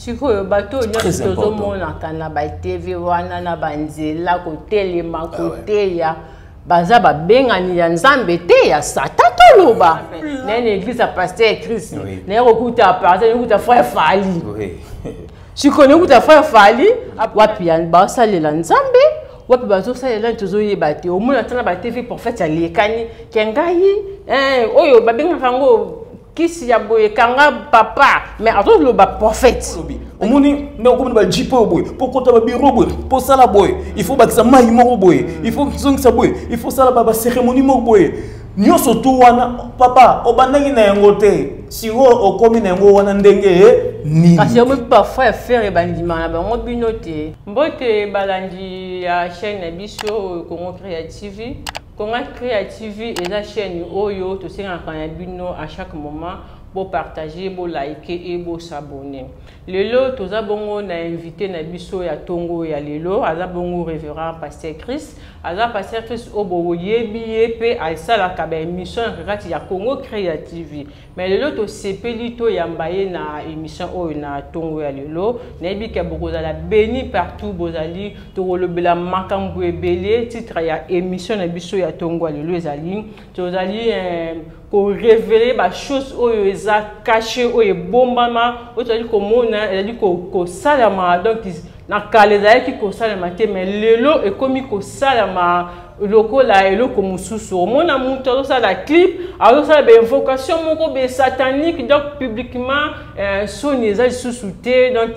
sikoyo bato nyonso tozomona kana ba TV wana na banzela kotelema koteya baza babengani ya nzambe te ya satan toloba na église ya pasteur Christ na kokuta pasteur kokuta frère Fali sikoyo kokuta frère Fali wapi ya basalela nzambe wapi bazosalela tozoyeba te omona tana ba TV prophète ya lekani kengai oyo babengaka ngo kisi ya boye kanga papa mais ato le ba prophète omoni na ko ba jipo boye pokota ba biro boye po sala boye il faut bakisa mai moko boye il faut zongisa boye il faut sala ba cérémonie moko boye nyonso to wana papa obandangi na yango te siro okomi na yango wana ndenge ni kasi omo parfois faire bandima na bango bino te mbote balandi ya chaîne biso Congo Creative Congo Creative est la chaîne Oyo, tout ce qu'on a à chaque moment pour partager, pour liker et pour s'abonner. Lelo, tous les bongo na invité na biso ya Tongo ya lelo, aza bongo révérend pasteur Chris, aza pasteur Chris obo yebi pe alsa la kabe émission rekati ya Congo Creative. Mais lelo to sepeli to yambaye na émission Oyo na Tongo ya lelo, na yebi ke boko za la béni partout bozali to lobela makambo ebele titre ya émission na biso ya Tongo ya lelo ezali to zali ko révéler ba chose oyo eza caché oyo bombama otali ko mona ezali ko salama donc na kale ezali ko salama te mais lelo ekomi ko salama lokola eloko mususu omona mutu azosala clip azosala ba invocation moko be satanique donc publiquement soni eza lisusu te donc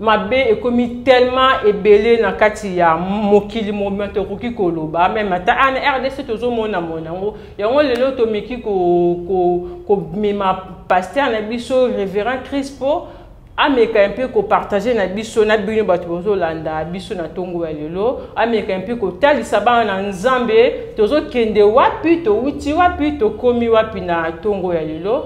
mabe ekomi tellement ebele na kati ya mokili momento koki koloba même ata ana RDC tozomona monango yango lelo to meki ko mema pasteur na biso révérend Crispo ameka un peu ko partager na biso na bino bato bozolanda biso na Tongo ya lelo ameka un peu ko talisa bana na nzambe tozokende wapi to uti wapi to komi wapi na Tongo ya lelo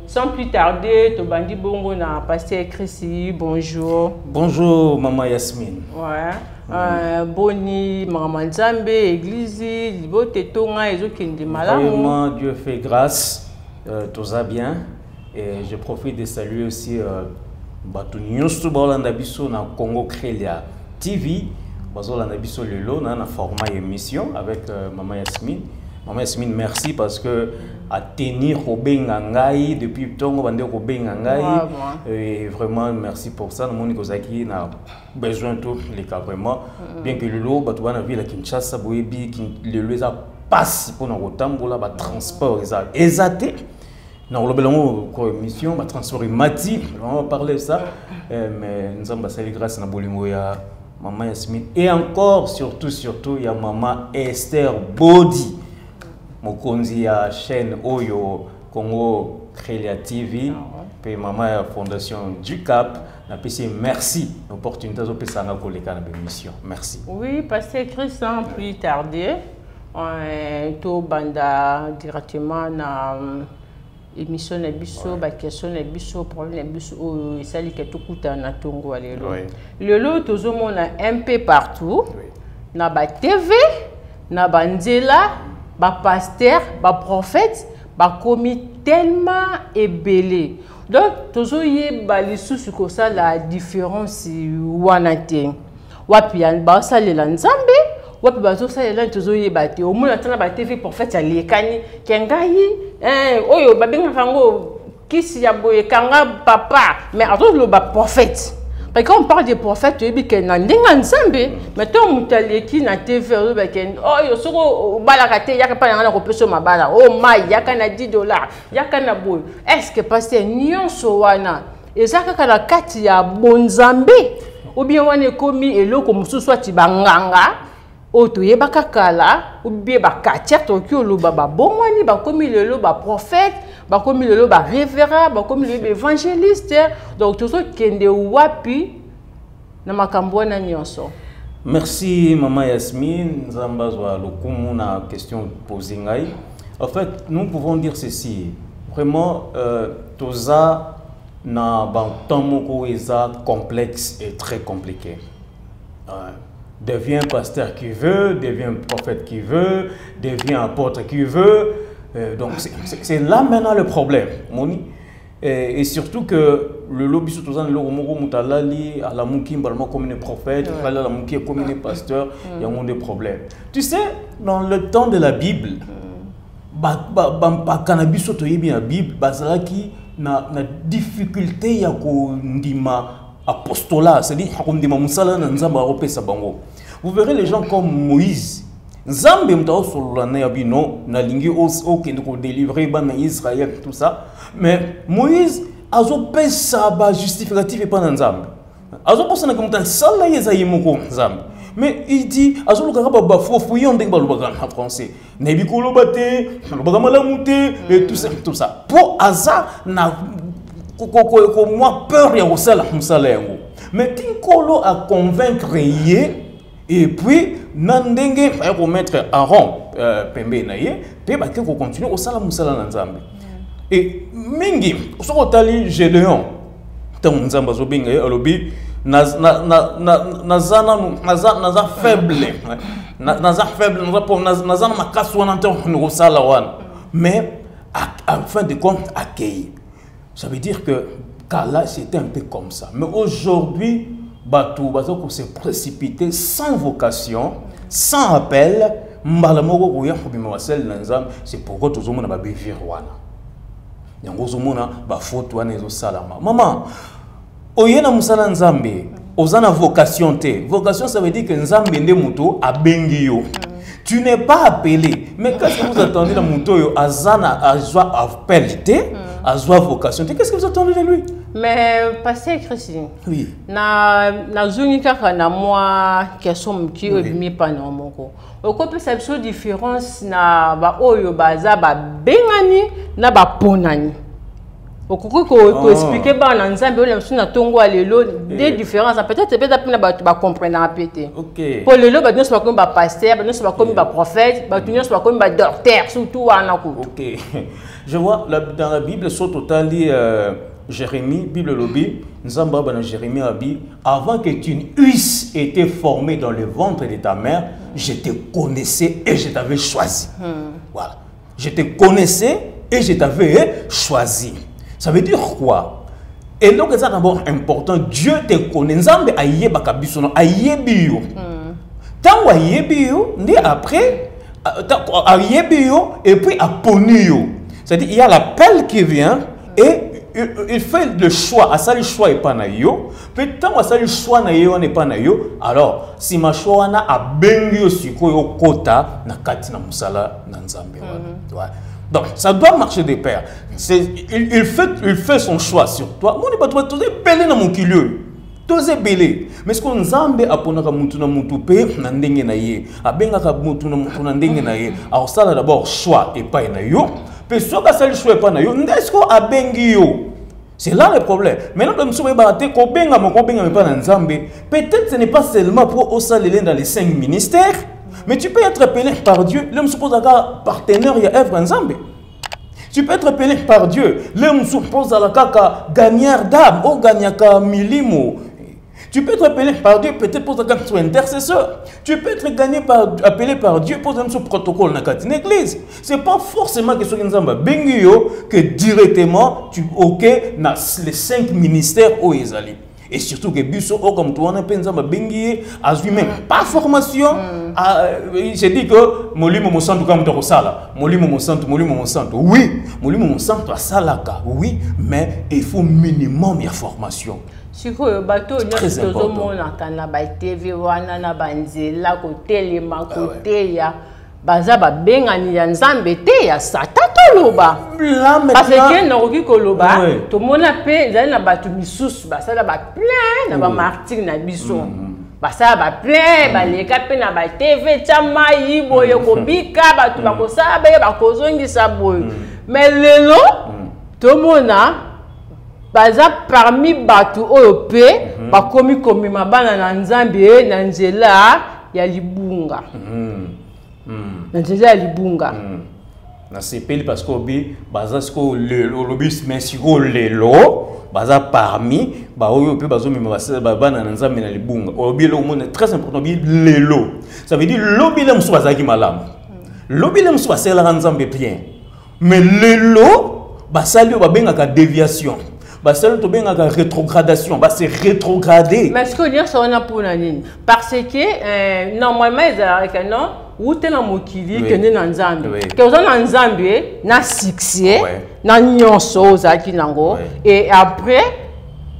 sans plus tarder to bandi bongo na pasteur Chrissy. Bonjour. Bonjour maman Yasmine. Ouais. Boni maman nzambe église libote tonga ezokende malamu. Vraiment Dieu fait grâce, tout ça bien. Et je profite de saluer aussi Batu Nyonsu Baolanda Biso na Congo Crélia TV. Baolanda Biso lelo na format émission avec maman Yasmine. Maman Yasmine, merci parce que à tenir au Bengangai depuis Tongo bande au Bengangai et vraiment merci pour ça. Nous Kozaki n'a besoin tout les cas vraiment bien que lelo Batu bana ville à Kinshasa boyebi le leza passe pour nous tambola ba transport exact. Non, le mission va transformer Mati, on va parler de ça. Mais nous avons passé grâce à Bolimo, il y a maman Yasmine. Et encore, surtout, il y a maman Esther Bodi. Mon konzi à chaîne Oyo Congo Creative. Puis maman Fondation du Cap. Merci l'opportunité de faire la mission. Merci. Oui, parce que Christian, plus tardé, on banda directement dans émission na biso ba question na biso problème na biso o sali ke tukuta na Tongo ya lelo lelo tozomona un peu partout na ba TV na ba nzela ba pasteur ba prophète ba komi tellement ebele donc tozoye ba lisusu ko ça la différence wana te wapi ya ba salela nzambe wapi bazosalela tozoyeba te omona tana ba TV prophète ya lekani kengai oyo babengaka ngo kisi ya boye kanga papa mais ato le ba prophète parce qu'on parle des prophètes yebi ke na ndenga nzambe mais to mutaleki na TV oyo ken oyo soko balaka te yaka pa na ko peso mabala oh mai yaka na $10 yaka na boye est-ce que pasteur nyonso wana ezaka kala kati ya bonzambe ou bien wana komi eloko mususu ati banganga oto yebaka kala ou bien ba katia to ki oloba ba bomani ba komi lelo ba prophète ba komi lelo ba révérend ba komi lelo évangéliste donc tout ça kende wapi na makambo na nyonso. Merci maman Yasmine nzamba zwa lokumu na question posée ngai. En fait, nous pouvons dire ceci vraiment toza na ban tomoko eza complexe et très compliqué. Devient pasteur qui veut, devient prophète qui veut, devient apôtre qui veut. Donc c'est là maintenant le problème, Moni. Et surtout que le lobby surtout dans le moko mutalali à la mukimba comme un prophète, à la muki comme un pasteur, il y a des problèmes. Tu sais, dans le temps de la Bible, cannabis surtout bien la Bible, bazalaki na difficulté ya ko ndima apostolat, c'est-à-dire ko ndima musala na nzamba opesa bango. Vous verrez les gens comme Moïse. Nzambe mtao solana ya bino na lingi o kende ko délivrer ban Israël tout ça. Mais Moïse azo pesa ba justificatif et pas dans Nzambe. Azo posana comme ta sala yeza yimoko Nzambe. Mais il dit azo lokaka ba fofu yonde ba lobaka en français. Nebi ko lobate, lobaka malamuté et tout ça. Pour hasard na ko moi peur ya osala musala yango. Mais tinkolo a convaincre yé. Et puis, Nandenge, il faut mettre Aaron, Pembe Naye, puis il faut continuer au Salam Moussala Nzambe. Et Mingi, sur le tali Gédéon, tant Nzamba Zobinga, Alobi, Naza faible, Naza faible, Naza Makasouan, nous Salawan. Mais, à fin de compte, accueilli. Ça veut dire que Kala, c'était un peu comme ça. Mais aujourd'hui, Batou Bazoko s'est précipité sans vocation, sans appel. C'est pourquoi tout le monde a bévi Rwanda. Yango zomona ba photo wana ezo salama. Maman, oyena musala nzambe, ozana vocation te. Vocation ça veut dire que nzambe nde muto abengi yo. Tu n'es pas appelé. Mais qu'est-ce que vous attendez de muto yo azana azwa appel te, azwa vocation te? Qu'est-ce que vous attendez de lui? Mais pasteur Christine, oui. Na zuni kaka na moi question qui obimi pa na moko. Okope sa biso différence na ba oyo baza ba bengani na ba ponani. Okoko ko expliquer ba na nzambe ole msu na tongo alelo des différences peut-être na ba comprendre en pété. OK. Pour lelo ba nyonso ba comme ba pasteur, ba nyonso ba comme ba prophète, ba nyonso ba comme ba docteur surtout wana ko. OK. Je vois dans la Bible sur total Jérémie, Bible lobby, nous avons dans Jérémie Abi, avant que tu n'eusses été formé dans le ventre de ta mère, je te connaissais et je t'avais choisi. Voilà. Je te connaissais et je t'avais choisi. Ça veut dire quoi? Et donc, c'est d'abord important. Dieu te connaît. Nzambe aïe bakabisono aïe bio. Tant aïe bio, après aïe bio et puis aponio. C'est-à-dire il y a l'appel qui vient et il fait le choix, à ça le choix est pas na yo. Peut-être à ça le choix na yo n'est pas na yo. Alors, si ma choix na a bengi siko yo kota na kati na musala na nzambe. Donc, ça doit marcher de pair. Il fait son choix sur toi. Moi, je ne vais pas te dans mon kilio. Tous belé. Mais ce qu'on nzambe aponaka mutu na mutu pe na ndenge na ye. Abengaka mutu na mutu na ndenge na ye. Alors ça d'abord choix et pas na yo. Puis soit que ça le choix pas na yo, est-ce qu'on a bengi yo? C'est là le problème. Maintenant comme si on baraté ko benga mo ko benga mais pas na nzambe. Peut-être ce n'est pas seulement pour osalele dans les 5 ministères, mais tu peux être appelé par Dieu. L'homme suppose avoir partenaire il y a œuvre nzambe. Tu peux être appelé par Dieu. L'homme suppose à la kaka gagneur d'âme ou gagnaka milimo. Tu peux être appelé par Dieu peut-être pour être intercesseur. Tu peux être appelé par Dieu pour être protocole dans l'église. Ce n'est pas forcément que ce que directement tu ok dans les 5 ministères au Ezali. Et surtout que Busso, comme toi, on a bengi a lui-même pas formation. J'ai dit que Molimo Monsanto comme Torosala. Molimo Monsanto. Oui, Molimo Monsanto à Salaka. Oui, mais il faut minimum de formation. Si vous bateau, nous avons un TV, na banzela, côté les côté ya bazaba bengani ya nzambe te ya satato loba. Parce que na koloba, tout le monde a pe na batu misusu basala ba plein na ba martyr na biso. Basala ba plein ba leka pe na ba TV chama yiboye ko bika batu ba ko sabe ba ko zongisa boye. Mais lelo tout le monde baza parmi batu oyo pe bakomi komi mabana na nzambe na nzela ya libunga. Na nzela ya libunga. Na sepeli parce que obi baza sko le lobis mesiko lelo baza parmi ba oyo pe bazo mi bana na nzambe na libunga. Obi le monde très important bi lelo. Ça veut dire lobi le musu baza ki malamu. Lobi le musu basela nzambe bien. Mais lelo basali ba benga ka déviation. bah celle to benga rétrogradation bah c'est rétrogradé. Mais ce que dire ça on a pour nani parce que normalement ils arrêtent non ou t'es dans mokili que né dans Zambie que vous en Zambie na succès na nyonso zaki nango et après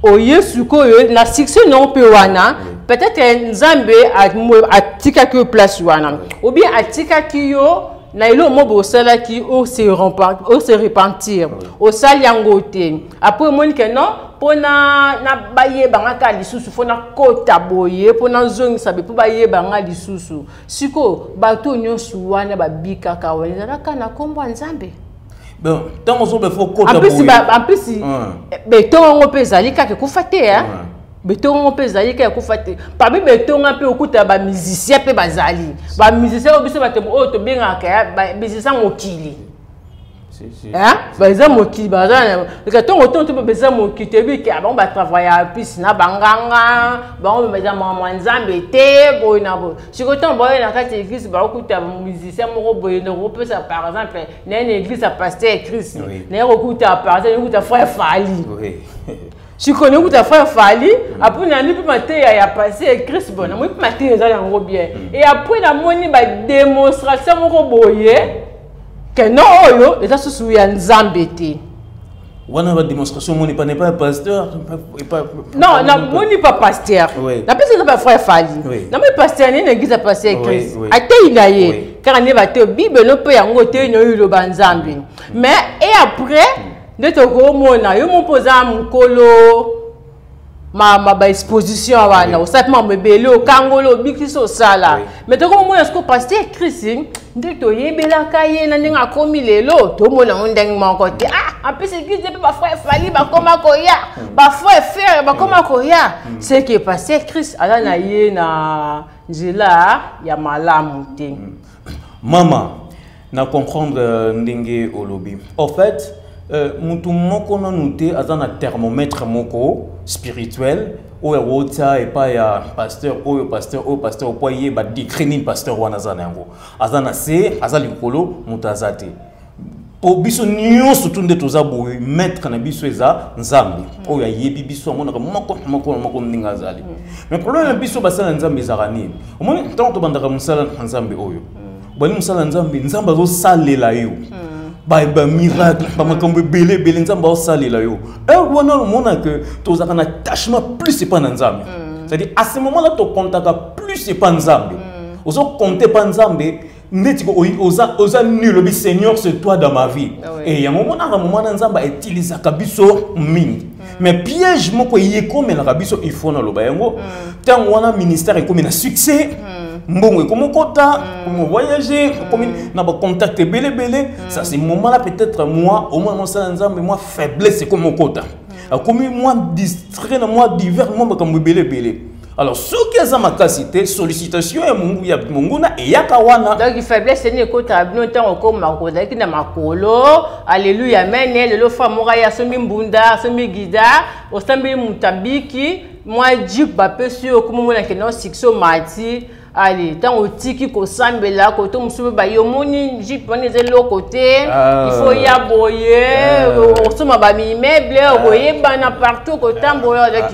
au yesu ko na succès non pe wana peut-être Zambie a tika que place wana ou bien a tika ki yo na ilo mobo sala ki o se repentir o sali yangote après mon que non pona na baye bangaka lisusu fona kota boye pona zongi sabe po baye banga lisusu siko bato nyonso wana babika ka wana na kana kombo Nzambe bon tant on be faut kota boye en plus beton on peut zali ka ke kufate hein beton on peut zali ka kufate parmi beton on peut okuta ba musicien pe bazali ba musicien obiso bato o to benga ka ba musicien mokili hein bazali mokili bazali ka tongo tonto pe bazali mokili te bi ka ba travailler plus na banganga ba on be mama Nzambe te boy na bo sikoton boy na kati église ba okuta musicien moko boy no peut ça par exemple na une église à pasteur Christ na okuta par exemple okuta frère Fali si connais où ta frère Fali après on a dit matin il a passé Christ bon moi matin ils ont bien et après la moni ba démonstration moko boye que non oyo les sous ya Nzambe te wana ba démonstration moni pas pasteur non non moni pas pasteur la personne pas frère Fali non mais pasteur ni l'église a passé Christ ate inaye car ne ba te bible no pe yango te no yo ba Nzambe mais et après de te komona yo mo poza mukolo ma exposition wana o simplement me belo kangolo bikiso sala mais to komona ce que pasteur Christ nde to yebela kaye na ndinga komi lelo to mona ndeng moko te en plus église pe ba frère Fali ba koma koya ba frère ba koma koya c'est que pasteur Christ ala na ye na nzela ya malamu te maman na comprendre ndenge olobi en fait mutu moko na noté azana thermomètre moko spirituel o wota et pas ya pasteur o poye ba décrénine pasteur wana zana yango azana se azali kolo mutazate po biso nyonso tunde toza boye maître na biso eza Nzambe o ya yebi biso mona moko ndinga azali mais problème na biso basala Nzambe zarani omoni tant to bandaka musala Nzambe oyo bani musala Nzambe azo salela yo ba miracle ba makambo belé Nzambe o salela yo wana mona que tous un attachement plus c'est pas Nzambe c'est-à-dire à ce moment-là to contaka plus c'est pas Nzambe ozo compter pas Nzambe ndeti ko oza nul le Seigneur c'est toi dans ma vie et ya moment na Nzambe utilise kabiso mingi mais piège moko yeko la kabiso il faut na loba yango tant wana ministère e comme na succès mbongo comme kota comme voyager comme na ba contact belé ça c'est moment là peut-être moi au moins mon Nzambe moi faiblesse comme mon kota comme moi distrait moi divers moi comme belé alors ce qui est ma capacité sollicitation et mungu ya munguna et yakawana donc faiblesse c'est ne kota bino tant comme makoda ki na makolo alléluia amen le fa mora ya somi mbunda somi gida osambi mutabiki moi jip ba pesio comme mona ke non sixo mati allez tant otiki ko sambela ko to musuba ba yo moni jip on ze lo côté il faut ya boyer osoma ba mi meuble boyer bana partout ko tamboyo avec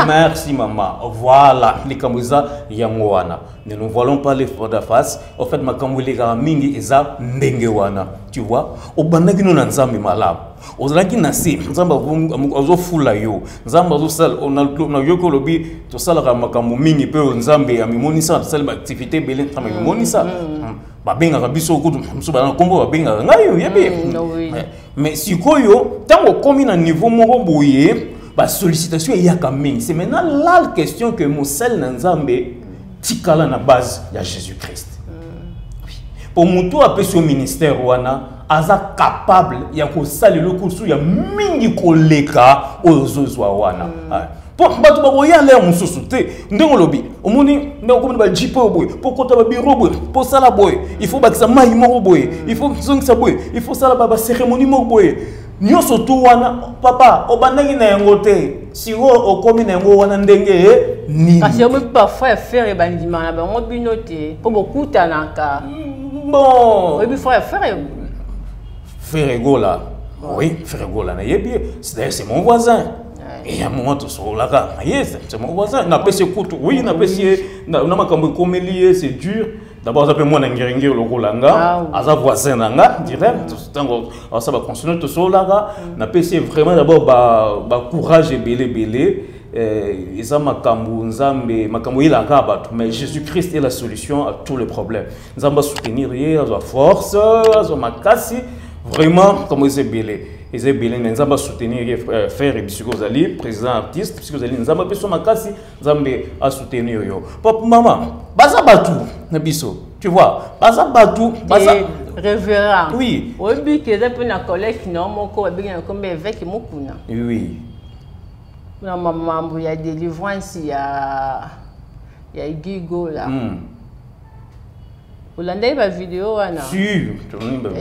merci maman voilà les kamuza yango wana ne nous voyons pas les fois de face en fait makambo les mingi eza ndenge wana tu vois obandaki no na Nzambe malamu ozalaki na se Nzambe azo fula yo Nzambe azo sala na yoko lobi to sala ka makambo mingi pe Nzambe amimonisa sala activité belé tama mimonisa ba benga biso ko muso ba kombo ba benga ngayo yebi mais sikoyo tango komi na niveau moko boye ba sollicitation ya kamingi c'est maintenant la question que mosel na Nzambe tikala na base ya Jésus-Christ pour mutu apesi au ministère wana aza capable ya ko sali le kursu ya mingi koleka ozozwa wana pour bato ba boya le mususu te ndenge lobi omoni ndeko ko ba jipo boy pour kota ba biro boy pour sala boy il faut ba kisa mai moko boy il faut zongisa boy il faut sala ba cérémonie moko boy nyoso tu wana papa obandaki na yango te siro okomi na yango wana ndenge ni parce que parfois faire bandima na bango binote pour beaucoup tanaka bon oui frère frère ego là Oui, frère Gola, c'est mon voisin. Et à un moment, tout ça, c'est mon voisin. On a pas oui, on a pas c'est dur. D'abord, ça peut moi n'engagé le Rolanga, à sa voisin nanga, direct. Ça va continuer tout ça là. On a pas vraiment d'abord courage et belé. Et ça mais Jésus-Christ est la solution à tous les problèmes. Nous allons soutenir la force, la casse. Vraiment, comme ils sont belés. Ils sont belés, nous allons soutenir frère et psychosali, président artiste, psychosali, nous allons soutenir. Papa, maman, baza batu, nabiso. Tu vois, baza batu, baza. Révérend. Oui. Oui, que c'est pour une collègue qui n'a pas comme évêque Mokuna. Oui. Maman, il y a des délivrances, il y a Gigo là. Vous l'avez vu la vidéo là? Si,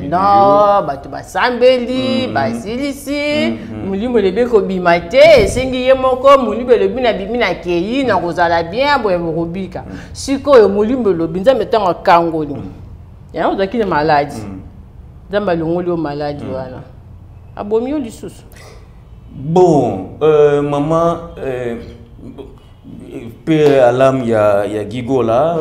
non, tu vas sambeli, basilisi, muli molebe ko bimate, sengi yemoko muli belobi na bimina keyi na kozala bien boye morobika. Siko yo muli belobi nza metanga kangoli. Ya on zaki na maladie. Nzamba longoli o maladie wana. Abomi o lisusu. Bon, maman, pe alam ya Gigo là,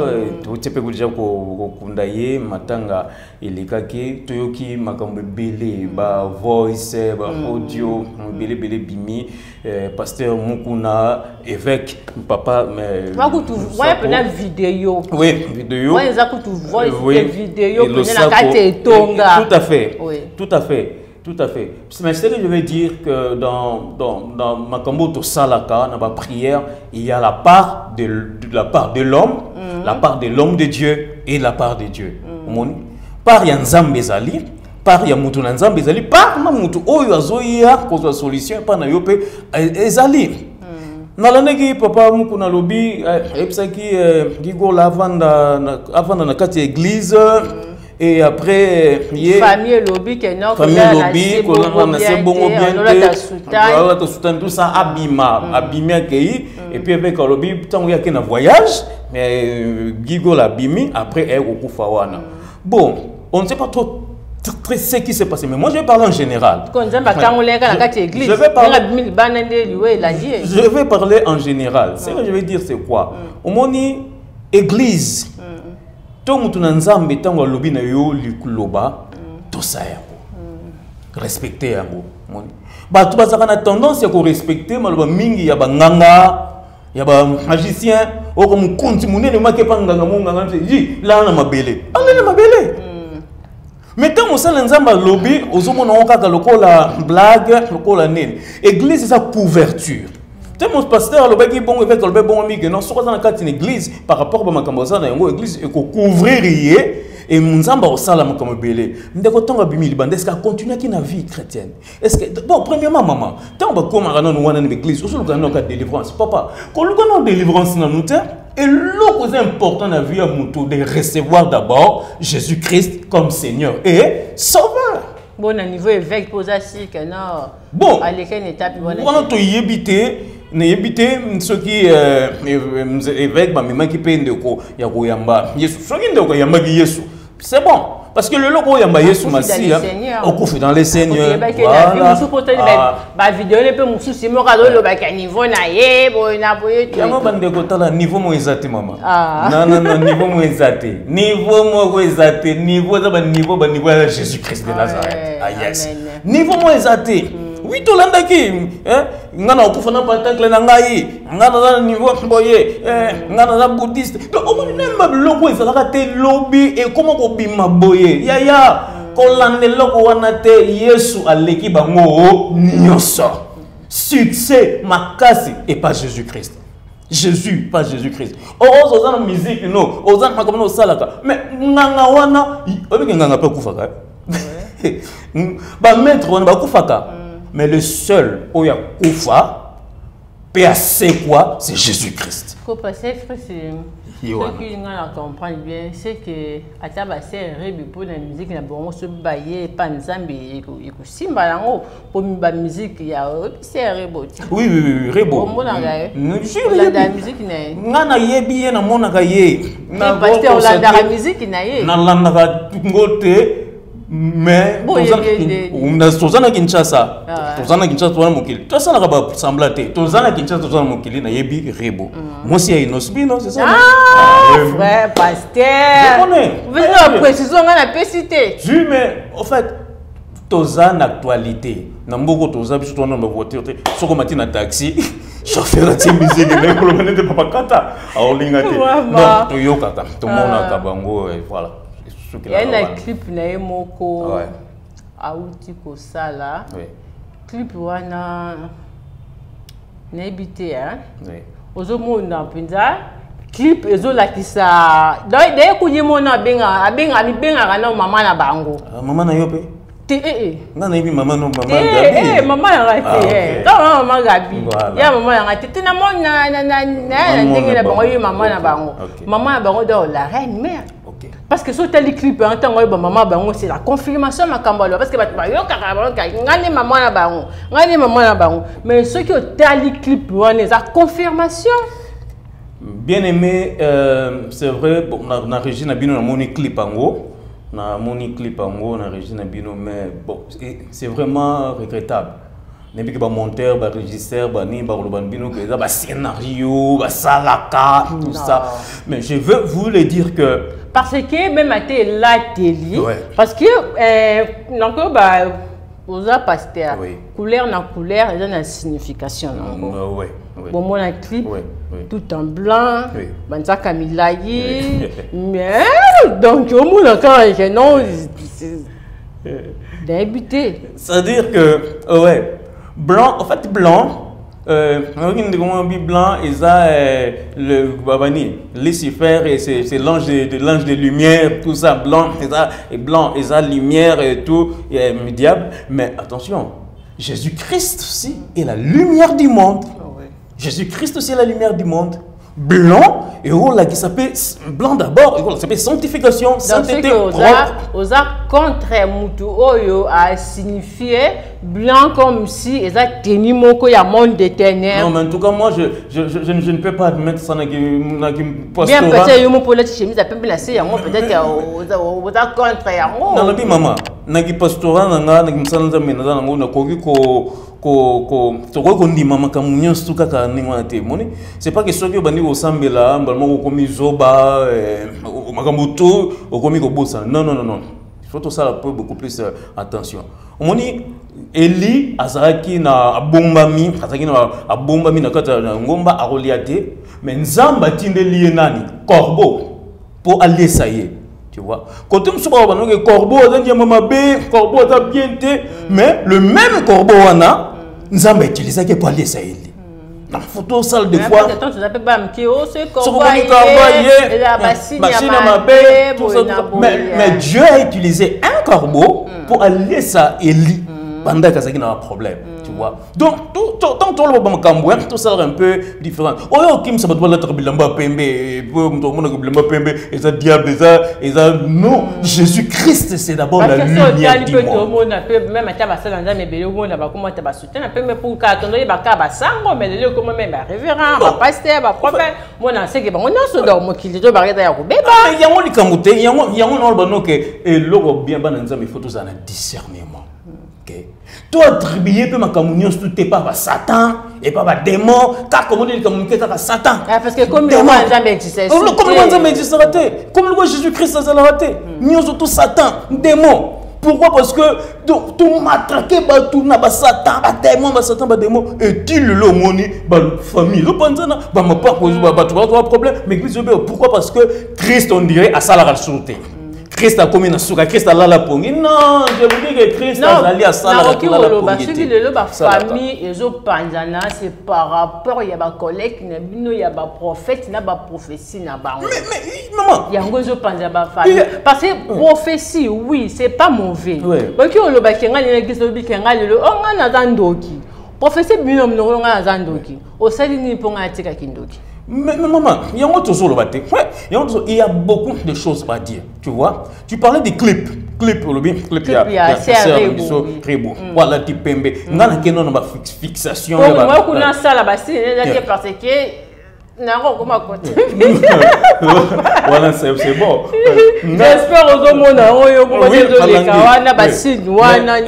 tu peux dire ko kundaye matanga ilikaki toyoki makambo belé ba voice ba audio belé bimi pasteur Mukuna évêque papa mais ouais pena vidéo oui vidéo ouais ça que tu voice vidéo pena la carte tonga tout à fait tout à fait. Mais ce que je veux dire que dans Makambo to Salaka, dans ma prière, il y a la part de l'homme, la part de l'homme de Dieu et la part de Dieu. Par Yanzambe Zali, par Yamutu Nanzambe Zali, par Mamutu Oyo Azoya, cause solution, par Nayope Ezali. Dans l'année papa Mukuna Lobi, Epsaki Gigo Lavanda na kati église. Et après, famille lobby qui est non, famille lobby, qu'on a assez bon bien, tout ça abîmé et puis avec le lobby, tant qu'il y a qu'un voyage, mais Gigo l'a abîmé, après elle au Koufawana. Bon, on ne sait pas trop très ce qui s'est passé, mais moi je vais parler en général. Je vais parler en général. Ce que je vais dire, c'est quoi? Au moment église. Tant que tu n'as pas tant que lobby na yo likuloba tout ça respecter yango ba tu vas avoir tendance à respecter maloba mingi ya banganga ya ba magicien o comme konti munene make panganga munganga ji la na mabele ala na mabele mais tant que ça nzamba lobby ozomona okaka lokola blague lokola nene église c'est sa couverture. Mon pasteur, le bec bon avec le bec bon ami que non, soit dans la carte une église par rapport à ma cambosa na yango église et couvrir et munzamba au salam comme belé. Ndeko tonga bimi libande est-ce qu'elle continue qui na vie chrétienne? Est-ce que bon premièrement maman, tant ba comme rana no wana l'église, au le gano ka délivrance. Papa, quand le gano délivrance na nous et l'autre c'est important dans la vie à muto de recevoir d'abord Jésus-Christ comme Seigneur et Sauveur. Bon à niveau évêque pose assis que non. Bon, à quelle étape bon on to yébité n'ébité ceux qui évêque ba même qui peine de ko ya ko yamba Yesu so qui ndeko yamba Yesu c'est bon parce que le logo yamba Yesu masi on confie dans les seigneurs voilà ba vidéo le peu musu c'est mo ka lo ba ka niveau na ye bo na boye tu yamba bandeko tala niveau mo ezate maman non niveau mo ezate niveau za ba niveau ya Jésus-Christ de Nazareth ah yes niveau mo ezate. Oui, tout le monde qui ngana okufana patacle na ngai ngana na niveau boye ngana na bouddhiste donc on même loko ezalaka te lobby et comment ko bima boye ya kolande loko wana te Yesu aleki bango nyonso succès makasi et pas Jésus-Christ. Jésus, pas Jésus-Christ. Aux la musique non, aux gens comme no salaka mais nganga wana obi nganga pe kufaka ba maître wana ba kufaka. Mais le seul où il y a Koufa, c'est quoi? C'est Jésus-Christ. Koufa, c'est frère, c'est ce qui nous comprend bien, c'est que à ta base, pour la musique, il y a bon se bailler, pas ensemble, et simba pour la musique, il y a c'est rebo. Oui, rebo. La musique n'est. Ngana yebi na mona kaye. Pasteur la musique n'est. Na landa ngote mais tozana Kinshasa tozana Kinshasa tozana mokili tosala ka ba sembla te tozana Kinshasa tozana mokili na yebi rebo moi si inosbino c'est ça frère pasteur vous avez précision na pécité mais en fait tozana actualité na mboko toza biso tona na voiture te soko mati na taxi chauffeur ati musique na ko lobane de papa kata aolinga te non to yokata to mona ka bango voilà. Il y a un clip na emoko auti ko sala clip wana na ebité hein ozo mona penza clip ezo lakisa dai kunyimona benga mi benga kana mama na bango mama na yo pe nga na ibi mama no mama Gabi mama ya ngati ta mama Gabi ya mama ya ngati tina mona na ndenge na bango yo mama na bango do la reine mère. Parce que sur tel clip en tant que maman bango c'est la confirmation makambalo parce que ba yo kaka ngani maman na bango mais ceux qui ont tel clip on est la confirmation. Bien aimé c'est vrai bon na Regina Bino na moni clip ango na Regina Bino mais bon c'est vraiment regrettable. N'est que ba monteur ba régisseur ba ni ba loban bino que ça ba scénario ba salaka tout ça mais je veux vous le dire que parce que même à la télé parce que donc bah oza pasteur couleur na couleur et une signification bon mon clip tout en blanc banza kamilayi mais donc au moins quand non débuté c'est-à-dire que blanc, en fait, blanc, blanc, ils ont le babani, Lucifer et c'est l'ange de lumière, tout ça, blanc, ils ont lumière et tout, et diable. Mais attention, Jésus-Christ aussi est la lumière du monde. Jésus-Christ aussi est la lumière du monde. Blanc, et là qui s'appelle blanc d'abord, et ça s'appelle sanctification, sainteté propre. Oza contre Moutou Oyo a signifié blanc comme si ils a tenu moko ya monde éternel. Non, mais en tout cas, moi, je ne peux pas admettre ça dans pastorat. Bien peut-être que pour la chemise, peut-être oza contre yango. Non, non, maman, dans le pastorat, dans c'est pas que ceux qui ont sambela balmo komi zoba makambuto okomi ko bossa non il faut tout ça beaucoup plus attention omoni Eli azaki na abombami na kata na ngomba akoliate mais nzamba tindeli nani corbeau pour aller ça y est tu vois quand on se parle que corbeau azandia mama be corbeau ta bien te mais le même corbeau wana nzamba utilisait pour aller ça y est la photo salle de fois mais Dieu a utilisé un corbeau pour aller ça Élie pendant qu'il y a un problème tu vois donc tout le monde tout ça un peu différent oh kim ça doit être bilamba pembe et ça diable et ça non Jésus-Christ c'est d'abord la lumière du monde même à ça dans mes bélo on va comment tu vas soutenir un peu pour qu'attendre il va pas sango mais le comment même révérend va pasteur va prophète moi on sait que on a ce dormo qui les barreta ya kubeba il y a on kamute il y a on bano que et logo bien bananza mais faut tout ça un discernement. Toi attribuer peu ma communion tout est pas Satan et pas démon car comment il communiquer avec Satan parce que comme le roi jamais existait comme le roi jamais existait comme le roi Jésus-Christ ça l'a raté nous surtout Satan démon pourquoi parce que tout matraqué tout na ba Satan ba démon et tu le moni ba famille le panzana ba ma pas cause ba problème mais pourquoi parce que Christ on dirait à ça la sauter Christ a commis na Christ a la pongi non je vous dis que Christ a allé à ça la pongi celui de la famille et zo panzana c'est par rapport il y a ba collègue na bino il y a ba prophète na ba prophétie na ba mais maman yango zo panza ba famille parce que prophétie oui c'est pas mauvais donc on lo ba kenga ni l'église lo bi kenga lelo on na zandoki prophétie bino mnongo na zandoki o sali ni ponga atika kindoki. Mais maman, il y a beaucoup de choses à dire, tu vois. Tu parlais des clips, il y a voilà, tu pembe. On a une fixation. Moi, on a ça là-bas, parce que Non, comment compter? Voilà, c'est bon. J'espère aux hommes, désolé, kawana, basin, wana,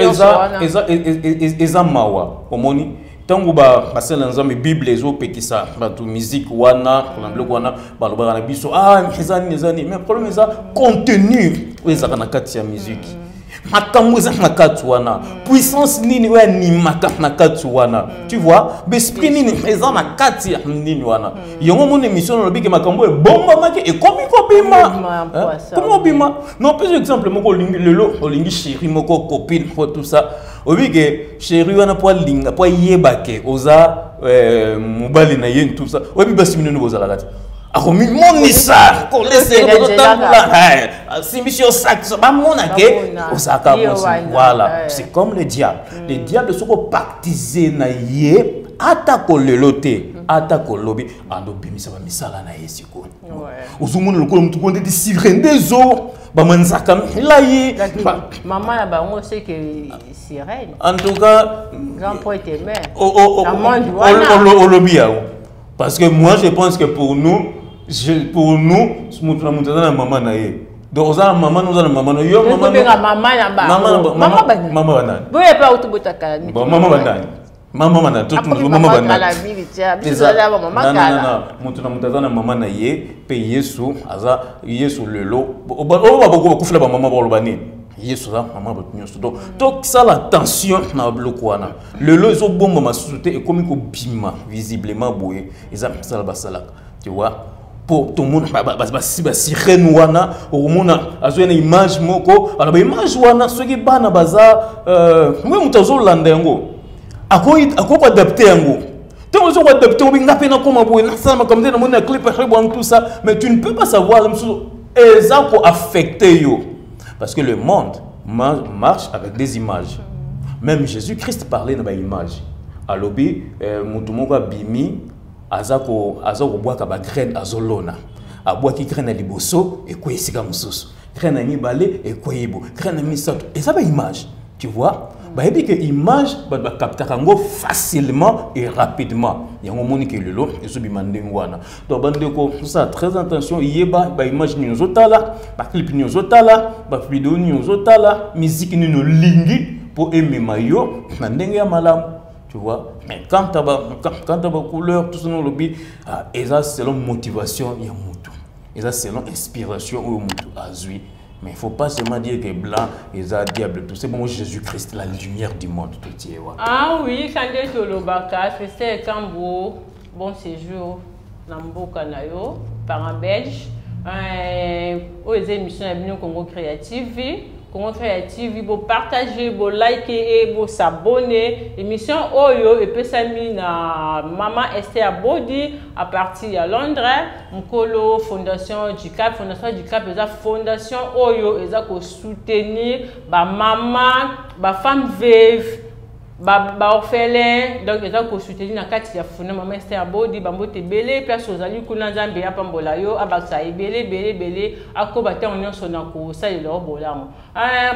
eza mawa, omoni. Tango ba basela nzambe Bible ezo pekisa batu musique wana na blog wana baloba na biso ezani mais problème eza contenu eza kana kati ya musique makambo eza na kati wana puissance nini we animaka na kati wana tu vois l'esprit nini eza na kati ya nini wana yongo mon émission lobi ke makambo e bomba make e komi kopima comment bima non par exemple moko lelo olingi chéri moko copine pour tout ça obi ke chéri wana po linga po yebake oza mobali na yeni tout ça obi basi mino boza la kati ako mi monisa ko laisser le temps simbisio sac ba monake osaka voilà c'est comme le diable soko pactiser na ye ata ko lelote ata ko lobi ando bimisa ba misala na yesiko ozumuna lokolo mutu konde di sirende zo ba manzaka layi maman là bas on sait que sirène en tout cas grand poète mère lobby parce que moi je pense que pour nous la maman na ye donc on a maman nous a maman yo maman maman tout maman maman na ye pe yesu aza yesu lelo o kufula ba maman ba lobani yesu za maman ba nyonso donc ça la tension na bloc wana lelo zo bomba ma société et comme ko bima visiblement boye ils ça la basala tu vois pour tout le monde sirène wana omona azo na image moko ala ba image wana soki bana baza mwe mutazo landa yango ako adapter yango tu veux so adapter obi ngape na koma boye na sama comme ça na mona clip bon tout ça mais tu ne peux pas savoir ça ko affecter yo parce que le monde marche avec des images même Jésus-Christ parlait na ba image alobi mutu moko bimi azako boaka ba graine azolona aboaki graine liboso et ko esika mususu graine ni balé et ko yibo graine misato et ça ba image tu vois bah et que image ba capter ngo facilement et rapidement yango moni ke lelo esubi mandengwana donc bandeko ça très attention yeba ba image ni nzotala ba clip ni nzotala ba vidéo ni nzotala musique ni no lingi pour aimer mayo na ndenge ya malamu. Tu vois, mais quand tu as couleur, tout ce nom lobby, et ça c'est selon motivation, il y a mutu. Et ça c'est selon inspiration ou mutu azui. Mais il ne faut pas seulement dire que blanc et ça diable tout. C'est bon Jésus-Christ, la lumière du monde tout est. Ah oui, quand tu es au Lobaka, c'est quand bon séjour dans Mboka Nayo, par un belge, aux émissions de Congo Créative. Congo Créative, vous partager, vous liker, vous s'abonner. Émission Oyo et puis ça na Maman Esther Bodi à partir de Londres. Mkolo Fondation du Cap, Fondation Oyo et ça pour soutenir ba maman, ba femme veuve, ba orphelin. Donc ils ont soutenir na kati ya fondation Maman Esther Bodi, ba mbote belé, personne zali kuna nzambe ya pambola yo, abaksa belé, akobate on son ko ça il leur bolango.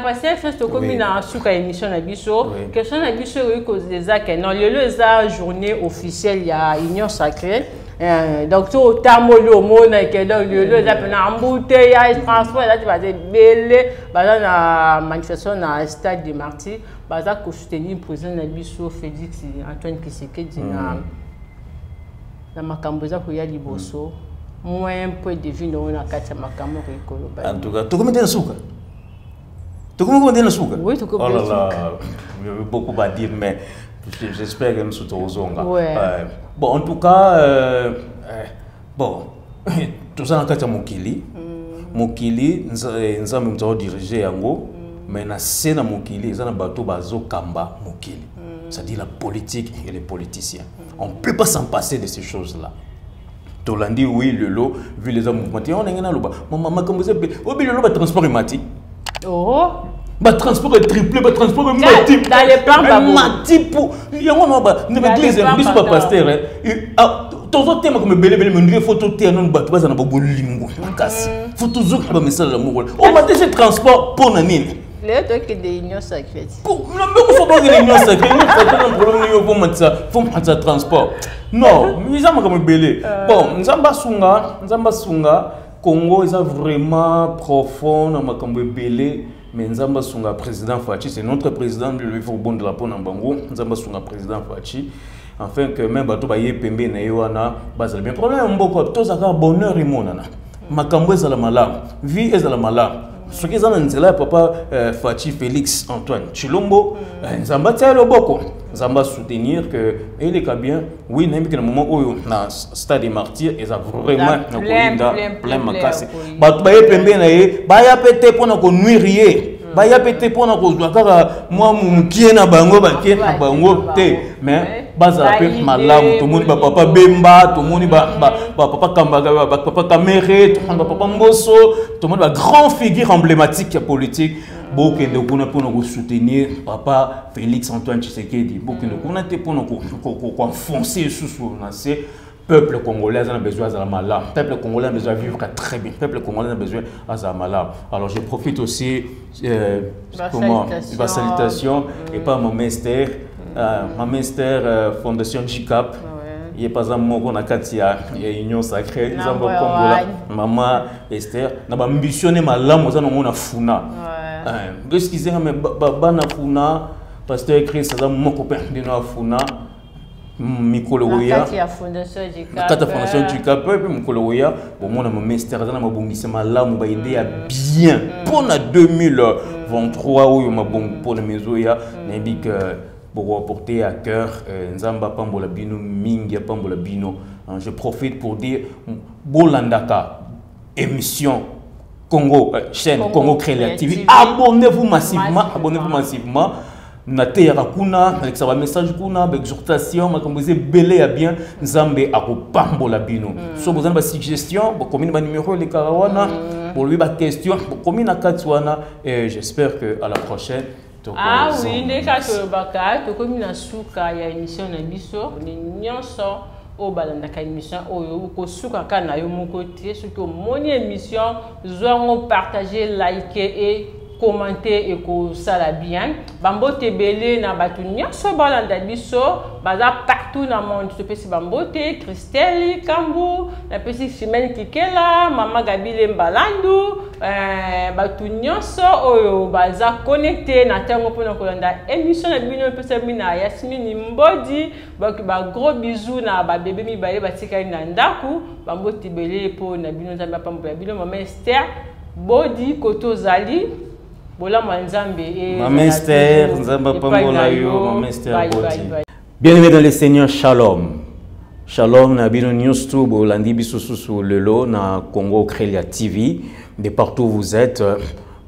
Parce que c'est ce comme na suka émission na biso, question na biso oui cause des actes non le journée officielle il y a union sacrée. Donc tout tamolo mona que donc le appena embouteillage transport là tu vas belé na manifestation na stade de Martyrs baza ko soutenir président na biso Félix Antoine Tshisekedi na makambo za ko ya liboso moins point de vue na kati makambo ko koloba en tout cas to comment suka to comment on suka oui to comment suka beaucoup à dire mais j'espère que nous sommes bon en tout cas bon tout ça dans kati mokili mokili nzambe mutao diriger yango mais na sena mokili ezana bato bazo kamba mokili c'est-à-dire la politique et les politiciens on ne peut pas s'en passer de ces choses-là. Tolandi oui le lot vu les hommes mouvements on engena loba maman comme vous savez obi le lot ba transport mati ba transport triplé ba transport mati dans les plans mati pour yango no ba ne l'église biso ba pasteur tozo tema comme belé me photo te non ba baza na ba bolingo kasi photo zo ba message l'amour on m'a déjà transport pour nanine les trucs de l'union sacrée pour non mais faut pas de l'union sacrée nous faut un problème pour mettre ça transport Non, ils ont comme belé. Bon, Nzamba Sunga, Congo, ils vraiment profond, comme belé. Mais Nzamba Sunga, président Fachi, c'est notre président, lui, faut bon de la peau en Bango. Nzamba Sunga, président Fachi. Enfin, que même Bato Baye Pembe, Naïwana, Basel. Bien, problème, beaucoup, tous à bonheur et monana. Makambo est à la malade, vie est à la malade. Ce qui est là, papa Fachi Félix Antoine Chilombo, Nzamba tient le boko. Nzamba soutenir que il est bien. Oui, même que le moment où na stade des martyrs, ils ont vraiment plein macasse. Bato Baye Pembe Naïe, Baya pété pour nous nuire. Baya pété pour nous moi m'kié na bango te mais baza pe malamu tout monde papa Bemba tout monde papa Kambaga papa Kamere tout monde papa Mbosso tout monde grand figure emblématique politique beaucoup de gens pour nous soutenir papa Félix Antoine Tshisekedi beaucoup de gens pour nous enfoncer sous le peuple congolais a besoin de la malade. Peuple congolais a besoin de vivre très bien. Peuple congolais a besoin de la malade. Alors je profite aussi ma salutation et pas ma master Fondation JCAP. Il y a pas un mot qu'on a Katia, il y a Union Sacrée, Maman Esther. On a ambitionné ma lame, on a funa. Parce qu'ils disent mais bana funa, pasteur Chris, ça mon copain de nous funa. Mikoloya fondation du Cap puis Mikoloya bon mon ministère dans ma bongissement là mon baïdé a bien pour la 2023 où ma bon pour le mesoya n'importe que pour porter à cœur Nzamba Pambola Bino Mingia Pambola Bino. Je profite pour dire Bolandaka émission Congo chaîne Congo Créativité, abonnez-vous massivement. Nate yakuna avec ça message kuna exhortation ma comme vous belé à bien Nzambe akopambola bino so vous avez des suggestions pour commune numéro les karawana pour lui ba question pour commune na katwana et j'espère que à la prochaine. Ah oui les cas to baka to commune na suka ya émission na biso ni nyonso o balanda ka émission oyo ko suka kana yo moko tie surtout mon émission zo partager liker et commenter et que ça la bien. Bambote belé na batu nyonso balanda biso, baza partout dans le monde. Tu peux si Bambote, Christelle, Kambu, la petite Chimène Kikela, Mama Gabile Mbalandu, batu nyonso oyo baza connecté na tango pona kolanda émission na bino pesa mina Yasmine Mbodi, ba gros bisous na ba bébé mi baye batika na ndaku, Bambote belé po na bino nzamba pambola bino Mama Esther, Bodi Koto Zali. Bienvenue dans le Seigneur, Shalom. Shalom, Nabino Newstube, Olandi Bisusu, Lelo, na Congo Crélia TV. De partout où vous êtes,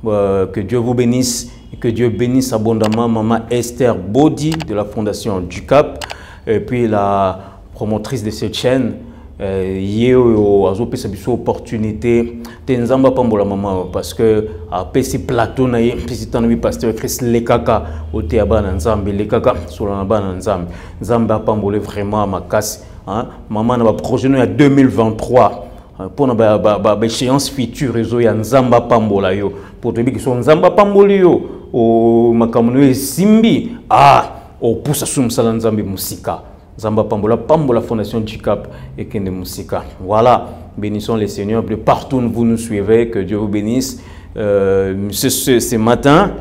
que Dieu vous bénisse et que Dieu bénisse abondamment Maman Esther Bodi de la Fondation JCAP et puis la promotrice de cette chaîne. Yéo azopesa biso opportunité tenzamba pambola mama parce que à PC plateau na ye PC tanobi pasteur Chris Lekaka ote abana nzambe Lekaka solana bana nzambe nzamba pambola vraiment makasi hein maman na ba projet no ya 2023 pour na ba échéance future réseau ya nzamba pambola yo pour te bi so nzamba pamboli yo o makamuno simbi o poussa sumsala nzambe musika Zamba Pambola Fondation JCAP et Kende Musika. Voilà, bénissons les seigneurs de partout où vous nous suivez, que Dieu vous bénisse. Ce matin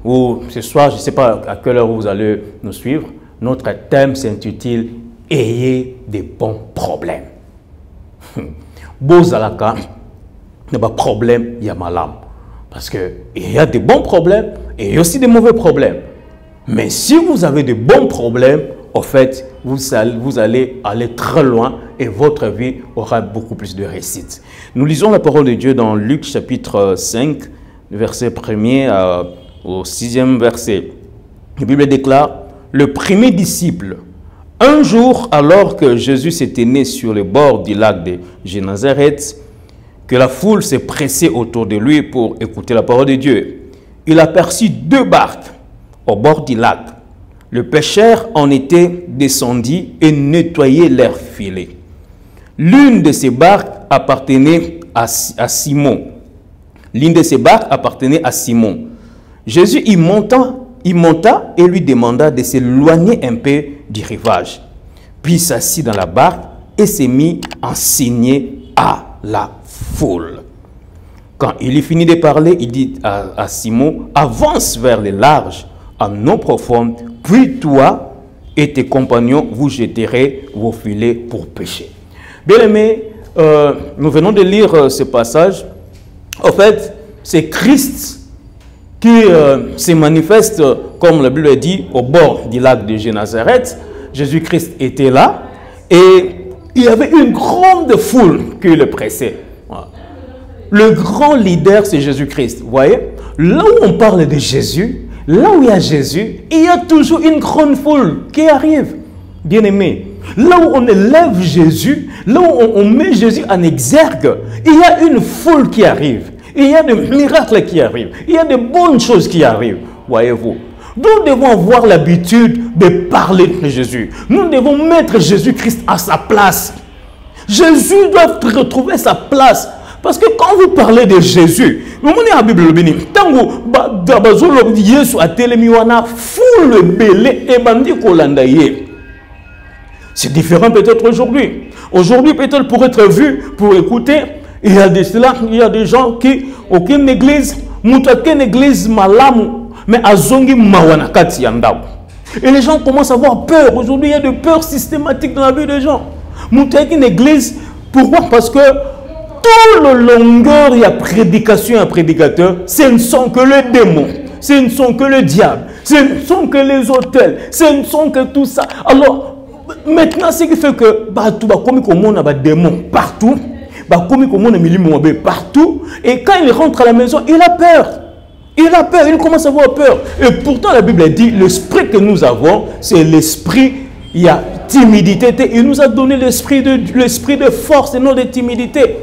ou ce soir, je ne sais pas à quelle heure vous allez nous suivre, notre thème s'intitule « Ayez des bons problèmes ». Bozalaka, il y a des problèmes, il y a malam. Parce qu'il y a des bons problèmes et il y a aussi des mauvais problèmes. Mais si vous avez de bons problèmes, en fait, vous allez aller très loin et votre vie aura beaucoup plus de réussite. Nous lisons la parole de Dieu dans Luc chapitre 5, verset 1er au 6e verset. La Bible déclare, le premier disciple, un jour alors que Jésus s'était né sur le bord du lac de Génézareth, que la foule s'est pressée autour de lui pour écouter la parole de Dieu, il aperçut deux barques au bord du lac. Le pêcheur en était descendu et nettoyait leurs filets. L'une de ces barques appartenait à Simon. L'une de ces barques appartenait à Simon. Jésus y monta et lui demanda de s'éloigner un peu du rivage. puis s'assit dans la barque et s'est mis à enseigner à la foule. Quand il eut fini de parler, il dit à Simon, avance vers les larges, en eau profonde, puis toi et tes compagnons, vous jetterez vos filets pour pêcher. Bien aimé, nous venons de lire ce passage. En fait, c'est Christ qui se manifeste, comme la Bible dit, au bord du lac de Génézareth. Jésus-Christ était là et il y avait une grande foule qui le pressait. Voilà. Le grand leader, c'est Jésus-Christ. Vous voyez, là où on parle de Jésus, là où il y a Jésus, il y a toujours une grande foule qui arrive. Bien aimé, là où on élève Jésus, là où on met Jésus en exergue, il y a une foule qui arrive. Il y a des miracles qui arrivent. Il y a de bonnes choses qui arrivent. Voyez-vous. Nous devons avoir l'habitude de parler de Jésus. Nous devons mettre Jésus-Christ à sa place. Jésus doit retrouver sa place. Parce que quand vous parlez de Jésus, vous avez la Bible, c'est différent peut-être aujourd'hui. Aujourd'hui, peut-être pour être vu, pour écouter, il y a des gens qui, aucune église, malamu, mais azongi mawanakati yandao. Et les gens commencent à avoir peur. Aujourd'hui, il y a de peur systématique dans la vie des gens. Une église, pourquoi? Parce que tout le longueur, il y a prédication et un prédicateur, ce ne sont que les démons, ce ne sont que le diable, ce ne sont que les hôtels, ce ne sont que tout ça. Alors, maintenant, ce qui fait que, comme on a des démons partout, partout, et quand il rentre à la maison, il a peur. Il a peur, il commence à avoir peur. Et pourtant, la Bible dit, l'esprit que nous avons, c'est l'esprit, il y a timidité. Il nous a donné l'esprit de force et non de timidité.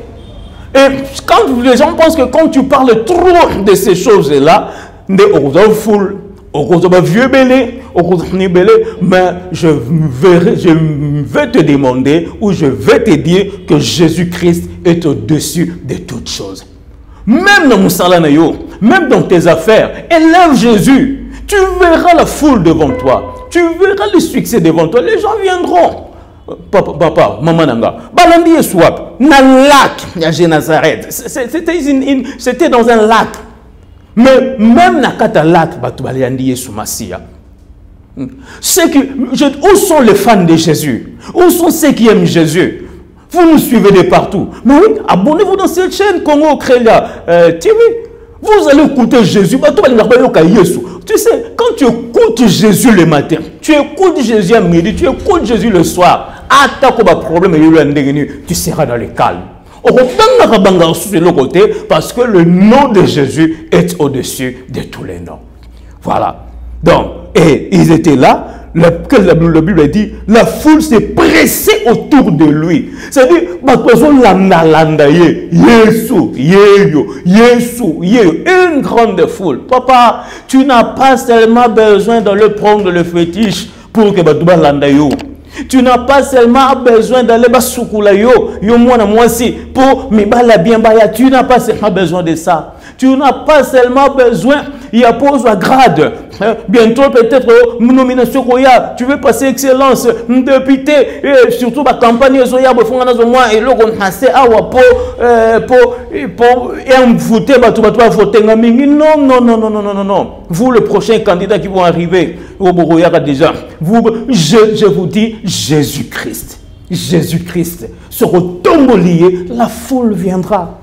Et quand les gens pensent que quand tu parles trop de ces choses-là, mais je vais te demander ou je vais te dire que Jésus-Christ est au-dessus de toutes choses. Même dans Moussalanayo, même dans tes affaires, élève Jésus. Tu verras la foule devant toi. Tu verras le succès devant toi. Les gens viendront. Papa, maman nanga, balandi et swap, na lac, il y a Génézareth. C'était dans un lac. Mais même na kata lac, balandi et soumassia. Où sont les fans de Jésus? Où sont ceux qui aiment Jésus? Vous nous suivez de partout. Mais oui, abonnez-vous dans cette chaîne Congo Crélia TV. Vous allez écouter Jésus. Tu sais, quand tu écoutes Jésus le matin, tu écoutes Jésus à midi, tu écoutes Jésus le soir, tu seras dans le calme. Parce que le nom de Jésus est au-dessus de tous les noms. Voilà. Donc, et ils étaient là. La Bible dit, la foule s'est pressée autour de lui. C'est-à-dire, une grande foule. Papa, tu n'as pas seulement besoin d'aller prendre le fétiche pour que Batouba landayo. Tu n'as pas seulement besoin d'aller basukulayo, yo mwana mwasi pour mibala bien baya. Tu n'as pas seulement besoin de ça. Tu n'as pas seulement besoin, il y a pose à grade. Bientôt peut-être nomination koya, tu veux passer excellence, député, et surtout la campagne soya bofungana zo moi et le on passé awa pour voter voter ngamingi. Non. Vous le prochain candidat qui vont arriver au Boroyara déjà. Je vous dis Jésus-Christ. Jésus-Christ sera tombe lié, la foule viendra.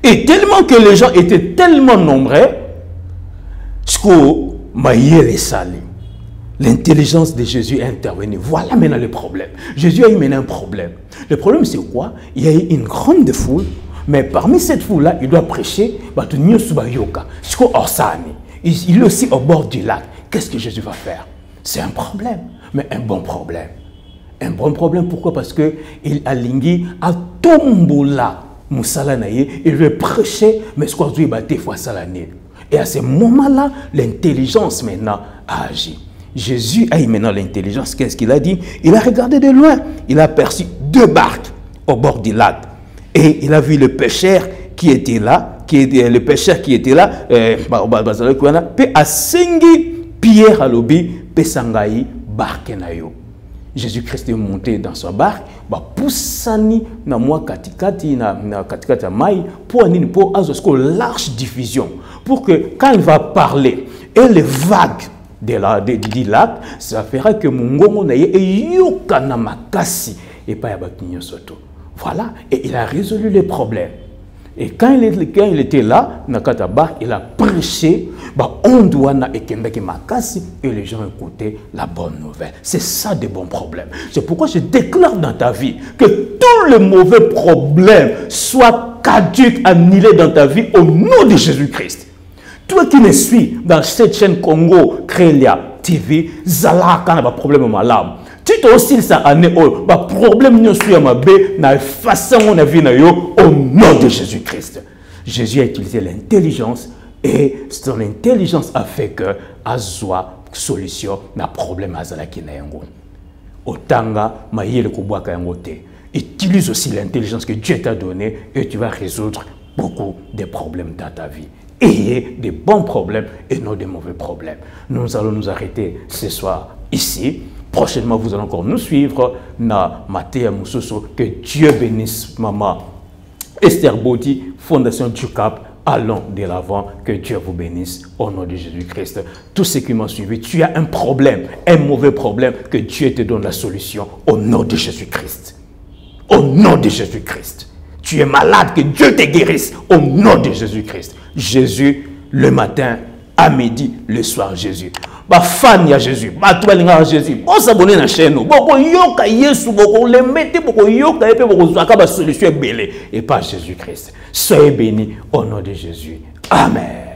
Et tellement que les gens étaient tellement nombreux, l'intelligence de Jésus est intervenue. Voilà maintenant le problème. Jésus a eu maintenant un problème. Le problème c'est quoi? Il y a eu une grande foule, mais parmi cette foule-là, il doit prêcher. Il est aussi au bord du lac. Qu'est-ce que Jésus va faire? C'est un problème, mais un bon problème. Un bon problème, pourquoi? Parce qu'il a lingui à tombola Moussalanaye, il veut prêcher, mais ce qu'on doit battre fois ça l'année. Et à ce moment-là, l'intelligence maintenant a agi. Jésus a eu maintenant l'intelligence. Qu'est-ce qu'il a dit? Il a regardé de loin. Il a aperçu deux barques au bord du lac. Et il a vu le pêcheur qui était là, puis à Sengi, Pierre à l'obi, pesangai barque na yo. Jésus-Christ est monté dans sa barque, poussani na moi katikati na katikati ya mai pour avoir une large diffusion, pour que quand il va parler et les vagues du lac, ça fera que mon ngongo na ye yoka na makasi et pas yabatunyo soto. Voilà, et il a résolu les problèmes. Et quand il était là, il a prêché, on doit na ekendaki makasi et les gens écoutaient la bonne nouvelle. C'est ça des bons problèmes. C'est pourquoi je déclare dans ta vie que tous les mauvais problèmes soient caducs, annulés dans ta vie au nom de Jésus-Christ. Toi qui me suis dans cette chaîne Congo Crélia TV, Zalaka n'a pas de problème malade. Tu as aussi ça année au problème nous sur ma bé na façon on a vu na yo au nom de Jésus-Christ. Jésus a utilisé l'intelligence et son intelligence a fait que azwa solution na problème azala ki na yango. Otanga mayele ko bwaka yango te. Utilise aussi l'intelligence que Dieu t'a donnée et tu vas résoudre beaucoup de problèmes dans ta vie. Ayez des bons problèmes et non des mauvais problèmes. Nous allons nous arrêter ce soir ici. Prochainement, vous allez encore nous suivre na Matéa Moussoso. Que Dieu bénisse maman Esther Bodi, Fondation du Cap. Allons de l'avant. Que Dieu vous bénisse au nom de Jésus-Christ. Tous ceux qui m'ont suivi, tu as un problème, un mauvais problème, que Dieu te donne la solution au nom de Jésus-Christ. Au nom de Jésus-Christ. Tu es malade, que Dieu te guérisse au nom de Jésus-Christ. Jésus, le matin, à midi, le soir, Jésus. Fan ya Jésus, tubalinga Jésus. On s'abonne à la chaîne. Boko yoka Yesu, boko le mette, boko yoka et boko zaka ba solution belé et pas Jésus-Christ. Soyez bénis au nom de Jésus. Amen.